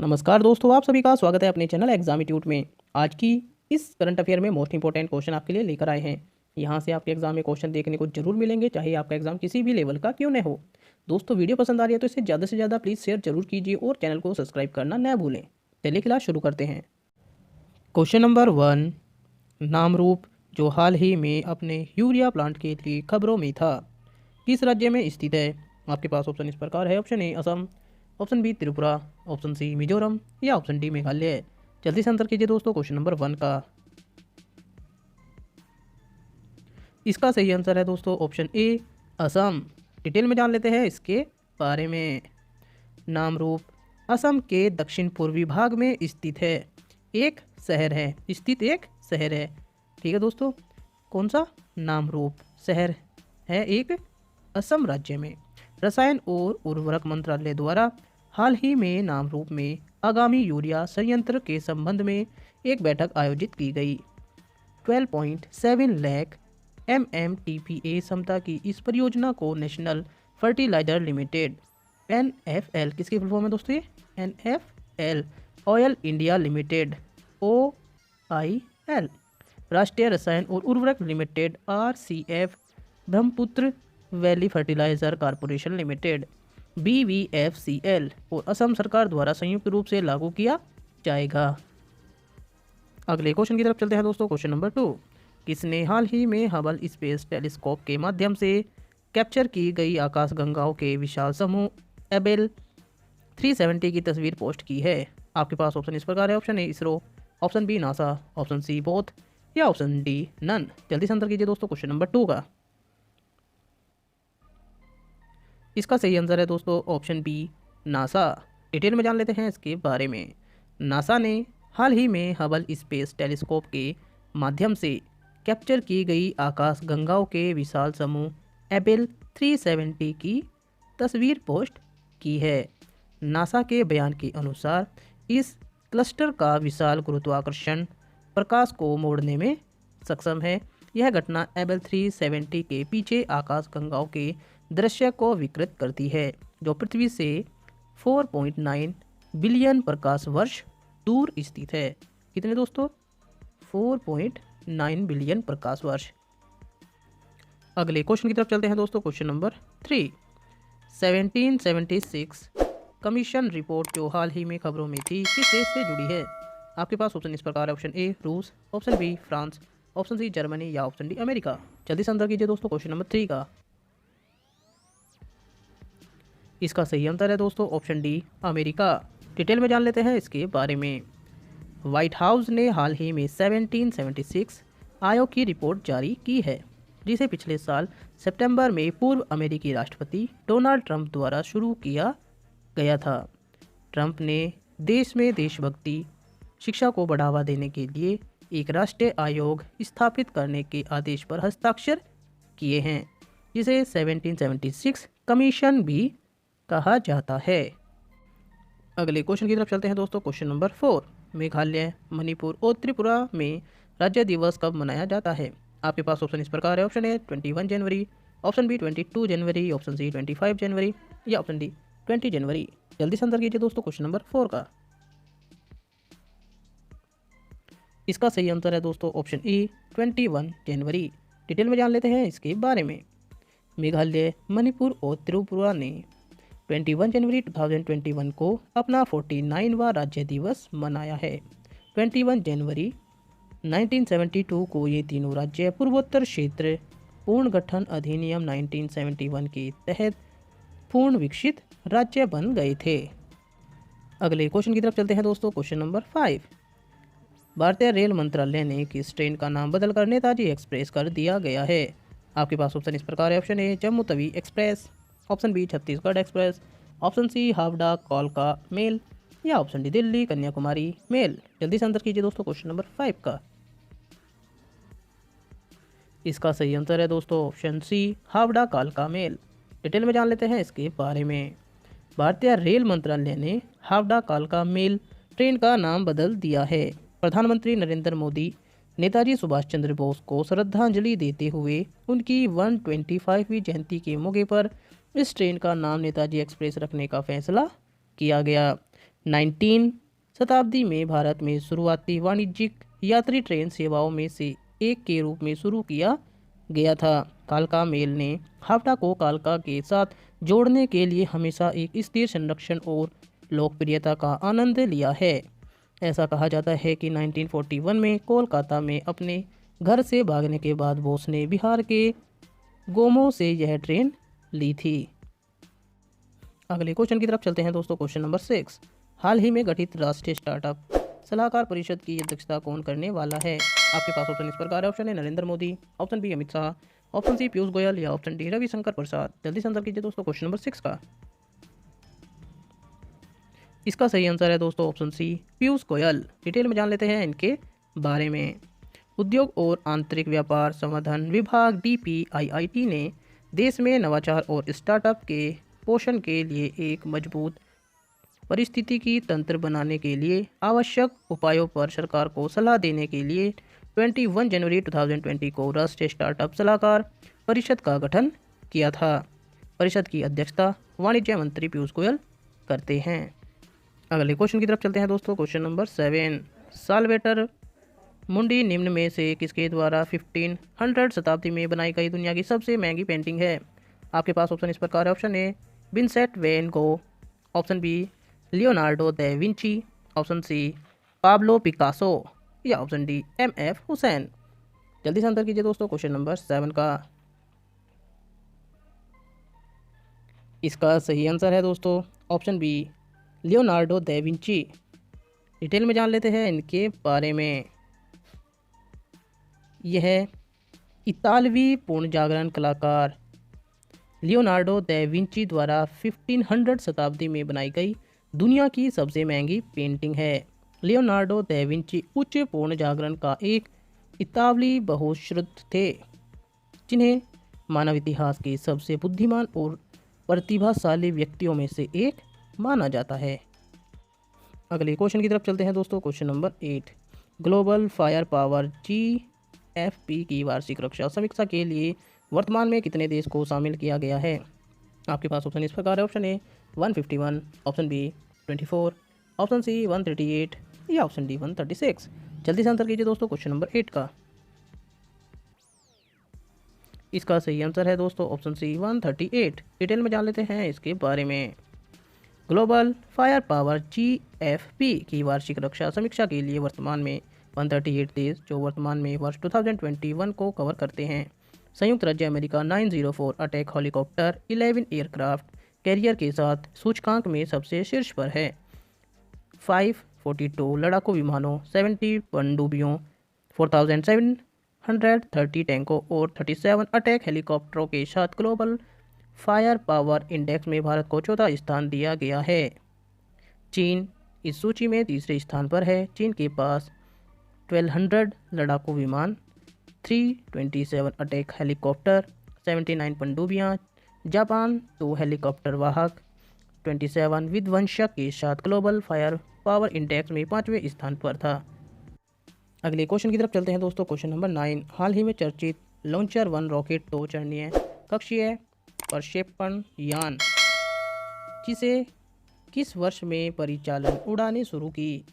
नमस्कार दोस्तों, आप सभी का स्वागत है अपने चैनल एग्जामिट्यूट में। आज की इस करंट अफेयर में मोस्ट इंपॉर्टेंट क्वेश्चन आपके लिए लेकर आए हैं। यहाँ से आपके एग्जाम में क्वेश्चन देखने को जरूर मिलेंगे, चाहे आपका एग्जाम किसी भी लेवल का क्यों न हो। दोस्तों, वीडियो पसंद आ रही है तो इसे ज़्यादा से ज़्यादा प्लीज़ शेयर जरूर कीजिए और चैनल को सब्सक्राइब करना न भूलें। चलिए क्लास शुरू करते हैं। क्वेश्चन नंबर 1, नामरूप जो हाल ही में अपने यूरिया प्लांट के लिए खबरों में था, किस राज्य में स्थित है? आपके पास ऑप्शन इस प्रकार है। Option A Assam, option B Tripura, option C Mizoram या ऑप्शन डी मेघालय। जल्दी से आंसर कीजिए दोस्तों क्वेश्चन नंबर 1 का। इसका सही आंसर है दोस्तों ऑप्शन ए असम। डिटेल में जान लेते हैं इसके बारे में। नामरूप असम के दक्षिण पूर्वी भाग में स्थित है। एक शहर है, स्थित एक शहर है। ठीक है दोस्तों, कौन सा? नामरूप शहर है एक असम राज्य में। रसायन और उर्वरक मंत्रालय द्वारा हाल ही में नामरूप में आगामी यूरिया संयंत्र के संबंध में एक बैठक आयोजित की गई। 12.7 लाख MMTPA क्षमता की इस परियोजना को नेशनल फर्टिलाइजर लिमिटेड NFL, किसकी फुल फॉर्म है दोस्तों? ये NFL oil India limited OIL, राष्ट्रीय रसायन और उर्वरक limited RCF, Brahmaputra valley fertilizer corporation limited BVFCL और असम सरकार द्वारा संयुक्त रूप से लागू किया जाएगा। अगले क्वेश्चन की तरफ चलते हैं दोस्तों। क्वेश्चन नंबर 2, किसने हाल ही में हबल स्पेस टेलीस्कोप के माध्यम से कैप्चर की गई आकाशगंगाओं के विशाल समूह एबेल 370 की तस्वीर पोस्ट की है? आपके पास ऑप्शन इस प्रकार है। Option A ISRO, option B NASA, option C both या ऑप्शन डी नन। जल्दी से आंसर कीजिए दोस्तों क्वेश्चन नंबर 2 का। इसका सही आंसर है दोस्तों ऑप्शन बी नासा। डिटेल में जान लेते हैं इसके बारे में। नासा ने हाल ही में हबल स्पेस टेलीस्कोप के माध्यम से कैप्चर की गई आकाश गंगाओं के विशाल समूह एबेल 370 की तस्वीर पोस्ट की है। नासा के बयान के अनुसार इस क्लस्टर का विशाल गुरुत्वाकर्षण प्रकाश को मोड़ने में सक्षम है। यह घटना एबेल 370 के पीछे आकाश गंगाओं के दृश्य को विकृत करती है, जो पृथ्वी से 4.9 बिलियन प्रकाश वर्ष दूर स्थित है। कितने दोस्तों? 4.9 बिलियन प्रकाश वर्ष। अगले क्वेश्चन की तरफ चलते हैं दोस्तों। क्वेश्चन नंबर 3, 1776 कमीशन रिपोर्ट जो हाल ही में खबरों में थी, किस देश से जुड़ी है? आपके पास ऑप्शन इस प्रकार है। ऑप्शन ए रूस, option B France, option C Germany या ऑप्शन डी अमेरिका। जल्दी से आंसर कीजिए दोस्तों क्वेश्चन नंबर 3 का। इसका सही आंसर है दोस्तों ऑप्शन डी अमेरिका। डिटेल में जान लेते हैं इसके बारे में। व्हाइट हाउस ने हाल ही में 1776 आयोग की रिपोर्ट जारी की है, जिसे पिछले साल सितंबर में पूर्व अमेरिकी राष्ट्रपति डोनाल्ड ट्रंप द्वारा शुरू किया गया था। ट्रंप ने देश में देशभक्ति शिक्षा को बढ़ावा देने के लिए एक राष्ट्रीय आयोग स्थापित करने के आदेश पर हस्ताक्षर किए हैं, जिसे 1776 कमीशन भी कहा जाता है। अगले क्वेश्चन की तरफ चलते हैं दोस्तों। क्वेश्चन नंबर 4, मेघालय, मणिपुर और त्रिपुरा में राज्य दिवस कब मनाया जाता है? आपके पास ऑप्शन इस प्रकार है। ऑप्शन ए 21 जनवरी, ऑप्शन बी 22 जनवरी, ऑप्शन सी 25 जनवरी या ऑप्शन डी 20 जनवरी। जल्दी से आंसर कीजिए दोस्तों क्वेश्चन नंबर 4 का। इसका सही आंसर है दोस्तों ऑप्शन ए 21 जनवरी। डिटेल में जान लेते हैं इसके बारे में। मेघालय, मणिपुर और त्रिपुरा ने 21 जनवरी 2021 को अपना 49वां राज्य दिवस मनाया है। 21 जनवरी 1972 को ये तीनों राज्य पूर्वोत्तर क्षेत्र पुनर्गठन अधिनियम 1971 के तहत पूर्ण विकसित राज्य बन गए थे। अगले क्वेश्चन की तरफ चलते हैं दोस्तों। क्वेश्चन नंबर 5, भारतीय रेल मंत्रालय ने किस ट्रेन का नाम बदलकर नेताजी एक्सप्रेस कर दिया गया है? आपके पास ऑप्शन इस प्रकार है। Option A Jammu Tawi express, option B Chhattisgarh express, option C Howrah कोलका मेल या option D Delhi Kanyakumari mail. जल्दी से आंसर कीजिए दोस्तों क्वेश्चन नंबर 5 का। इसका सही आंसर है दोस्तों ऑप्शन सी हावड़ा कालका मेल। डिटेल में जान लेते हैं इसके बारे में। भारतीय रेल मंत्रालय ने हावड़ा कालका मेल ट्रेन का नाम बदल दिया है। प्रधानमंत्री नरेंद्र मोदी नेताजी सुभाष चंद्र बोस को श्रद्धांजलि देते हुए उनकी 125वीं जयंती के मौके पर इस ट्रेन का नाम नेताजी एक्सप्रेस रखने का फैसला किया गया। 19 शताब्दी में भारत में शुरुआती वाणिज्यिक यात्री ट्रेन सेवाओं में से एक के रूप में शुरू किया गया था। कालका मेल ने हावड़ा को कालका के साथ जोड़ने के लिए हमेशा एक स्थिर संरक्षण और लोकप्रियता का आनंद लिया है। ऐसा कहा जाता है कि 1941 में कोलकाता में अपने घर से भागने के बाद बोस ने बिहार के गोमो से यह ट्रेन ली थी। अगले क्वेश्चन की तरफ चलते हैं दोस्तों। क्वेश्चन नंबर 6, हाल ही में गठित राष्ट्रीय स्टार्टअप सलाहकार परिषद की अध्यक्षता कौन करने वाला है? आपके पास ऑप्शन इस प्रकार है। Option A Narendra Modi, option B Amit Shah, option C Piyush Goyal या ऑप्शन डी रविशंकर प्रसाद। जल्दी से आंसर कीजिए दोस्तों क्वेश्चन नंबर 6 का। इसका सही आंसर है दोस्तों option C Piyush Goyal. Detail में जान लेते हैं इनके बारे में। उद्योग और आंतरिक व्यापार संवर्धन विभाग DPIIT ने देश में नवाचार और स्टार्टअप के पोषण के लिए एक मजबूत पारिस्थितिकी तंत्र बनाने के लिए आवश्यक उपायों पर सरकार को सलाह देने के लिए 21 जनवरी 2020 को राष्ट्रीय स्टार्टअप सलाहकार परिषद का गठन किया था। परिषद की अध्यक्षता वाणिज्य मंत्री पीयूष गोयल करते हैं। अगले क्वेश्चन की तरफ चलते हैं दोस्तों। क्वेश्चन नंबर 7, साल्वेटर मुंडी निम्न में से किसके द्वारा 1500 शताब्दी में बनाई गई दुनिया की सबसे महंगी पेंटिंग है? आपके पास ऑप्शन इस प्रकार है। Option A Vincent van Gogh, option B Leonardo da Vinci, option C Pablo Picasso या ऑप्शन डी MF हुसैन। जल्दी से आंसर कीजिए दोस्तों क्वेश्चन नंबर 7 का। इसका सही आंसर है दोस्तों option B Leonardo da Vinci. Detail में जान लेते हैं इनके बारे में। यह इतालवी पूर्ण जागरण कलाकार लियोनार्डो दा विंची द्वारा 1500 शताब्दी में बनाई गई दुनिया की सबसे महंगी पेंटिंग है। लियोनार्डो दा विंची उच्च पूर्ण जागरण का एक इतालवी बहुश्रुत थे, जिन्हें मानव इतिहास के सबसे बुद्धिमान और प्रतिभाशाली व्यक्तियों में से एक माना जाता है। अगले क्वेश्चन की तरफ चलते हैं दोस्तों। Question number 8, global fire power GFP की वार्षिक रक्षा समीक्षा के लिए वर्तमान में कितने देश को शामिल किया गया है? आपके पास ऑप्शन इस प्रकार है। Option A 151, option B 24, option C 138 या ऑप्शन डी 136। जल्दी से आंसर कीजिए दोस्तों क्वेश्चन नंबर 8 का। इसका सही आंसर है दोस्तों ऑप्शन सी 138। डिटेल में जान लेते हैं इसके बारे में। ग्लोबल फायर पावर GFP की वार्षिक रक्षा समीक्षा के लिए वर्तमान में 138 देश, जो वर्तमान में वर्ष 2021 को कवर करते हैं। संयुक्त राज्य America 904 attack helicopter 11 aircraft carrier के साथ सूचकांक में सबसे शीर्ष पर है। 542 लड़ाकू विमानों, 70 पनडुब्बियों, 4730 टैंकों और 37 अटैक हेलीकॉप्टरों के साथ ग्लोबल फायर पावर इंडेक्स में भारत को चौथा स्थान दिया गया है। चीन इस सूची में तीसरे स्थान पर है। चीन के पास 1200 लड़ाकू विमान, 327 अटैक हेलीकॉप्टर, 79 पनडुब्बियाँ। जापान 2 हेलीकॉप्टर वाहक, 27 विध्वंसक के साथ ग्लोबल फायर पावर इंडेक्स में 5वें स्थान पर था। अगले क्वेश्चन की तरफ चलते हैं दोस्तों। क्वेश्चन नंबर 9, हाल ही में चर्चित लॉन्चर 1 रॉकेट 2 चरणीय कक्षीय प्रक्षेपण यान जिसे किस वर्ष में परिचालन उड़ानें शुरू की?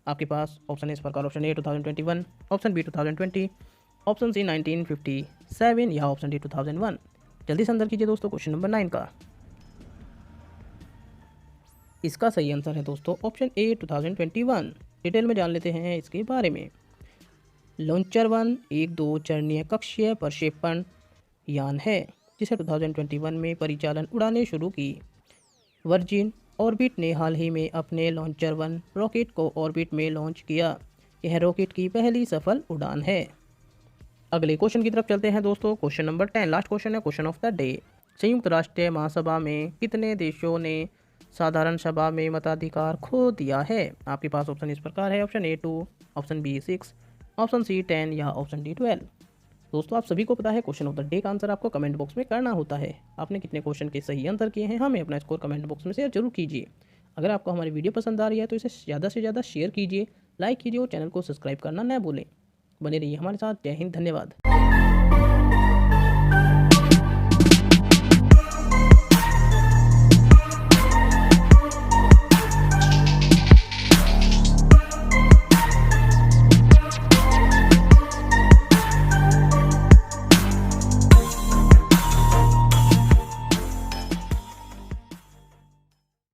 आपके पास ऑप्शन है इस प्रकार। Option A 2021, option B 2020, option C 1957 या ऑप्शन डी 2001। जल्दी से आंसर कीजिए दोस्तों क्वेश्चन नंबर 9 का। इसका सही आंसर है दोस्तों ऑप्शन ए 2021। डिटेल में जान लेते हैं इसके बारे में। लॉन्चर 1 एक 2 चरणीय कक्षीय प्रक्षेपण यान है जिसे 2021 में परिचालन उड़ानें शुरू की। वर्जिन ऑर्बिट ने हाल ही में अपने लॉन्चर 1 रॉकेट को ऑर्बिट में लॉन्च किया। यह रॉकेट की पहली सफल उड़ान है। अगले क्वेश्चन की तरफ चलते हैं दोस्तों। क्वेश्चन नंबर 10 लास्ट क्वेश्चन है, क्वेश्चन ऑफ द डे। संयुक्त राष्ट्र महासभा में कितने देशों ने साधारण सभा में मताधिकार खो दिया है? आपके पास ऑप्शन इस प्रकार है। Option A 2, option B 6, option C 10 या ऑप्शन डी 12। दोस्तों आप सभी को पता है क्वेश्चन ऑफ द डे का आंसर आपको कमेंट बॉक्स में करना होता है। आपने कितने क्वेश्चन के सही आंसर किए हैं हमें अपना स्कोर कमेंट बॉक्स में शेयर जरूर कीजिए। अगर आपको हमारी वीडियो पसंद आ रही है तो इसे ज़्यादा से ज़्यादा शेयर कीजिए, लाइक कीजिए और चैनल को सब्सक्राइब करना न भूलें। बने रहिए हमारे साथ। जय हिंद, धन्यवाद।